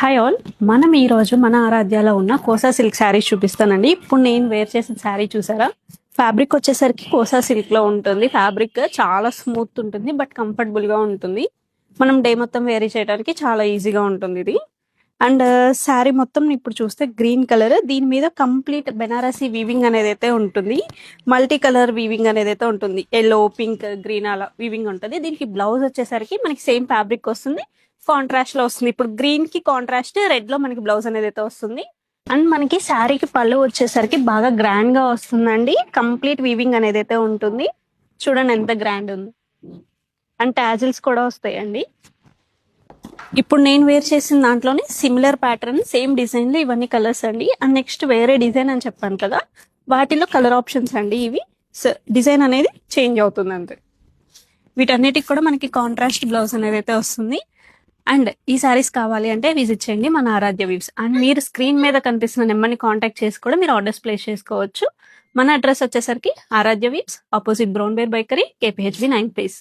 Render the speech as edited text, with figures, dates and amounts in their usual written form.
Hi all. మనం ఈ రోజు మన ఆరాధ్యాలో ఉన్న కోసా సిల్క్ శారీస్ చూపిస్తానండి. ఇప్పుడు నేను వేర్ చేసిన శారీ చూసారా, ఫ్యాబ్రిక్ వచ్చేసరికి కోసా సిల్క్ లో ఉంటుంది. ఫ్యాబ్రిక్ చాలా స్మూత్ ఉంటుంది, బట్ కంఫర్టబుల్ గా ఉంటుంది. మనం డే మొత్తం వేర్ చేయడానికి చాలా ఈజీగా ఉంటుంది ఇది. అండ్ శారీ మొత్తం ఇప్పుడు చూస్తే గ్రీన్ కలర్, దీని మీద కంప్లీట్ బెనారసీ వీవింగ్ అనేది అయితే ఉంటుంది. మల్టీ కలర్ వీవింగ్ అనేది అయితే ఉంటుంది. ఎల్లో, పింక్, గ్రీన్ అలా వీవింగ్ ఉంటుంది. దీనికి బ్లౌజ్ వచ్చేసరికి మనకి సేమ్ ఫ్యాబ్రిక్ వస్తుంది, కాంట్రాస్ట్ లో వస్తుంది. ఇప్పుడు గ్రీన్ కి కాంట్రాస్ట్ రెడ్ లో మనకి బ్లౌజ్ అనేది అయితే వస్తుంది. అండ్ మనకి శారీకి పళ్ళు వచ్చేసరికి బాగా గ్రాండ్ గా వస్తుందండి. కంప్లీట్ వీవింగ్ అనేది అయితే ఉంటుంది. చూడండి ఎంత గ్రాండ్ ఉంది. అండ్ టాజిల్స్ కూడా వస్తాయండి. ఇప్పుడు నేను వేర్ చేసిన దాంట్లోనే సిమిలర్ ప్యాటర్న్, సేమ్ డిజైన్ లో ఇవన్నీ కలర్స్ అండి. అండ్ నెక్స్ట్ వేరే డిజైన్ అని చెప్పాను కదా, వాటిలో కలర్ ఆప్షన్స్ అండి ఇవి. డిజైన్ అనేది చేంజ్ అవుతుంది అంతే. వీటన్నిటికి కూడా మనకి కాంట్రాస్ట్ బ్లౌజ్ అనేది అయితే వస్తుంది. అండ్ ఈ సారీస్ కావాలి అంటే విజిట్ చేయండి మన ఆరాధ్య వీవ్స్. అండ్ మీరు స్క్రీన్ మీద కనిపిస్తున్న నెంబర్ని కాంటాక్ట్ చేసి కూడా మీరు ఆర్డర్స్ ప్లేస్ చేసుకోవచ్చు. మన అడ్రస్ వచ్చేసరికి Aaradhya weaves, opposite Brown Bear bakery, KPHB 9 place.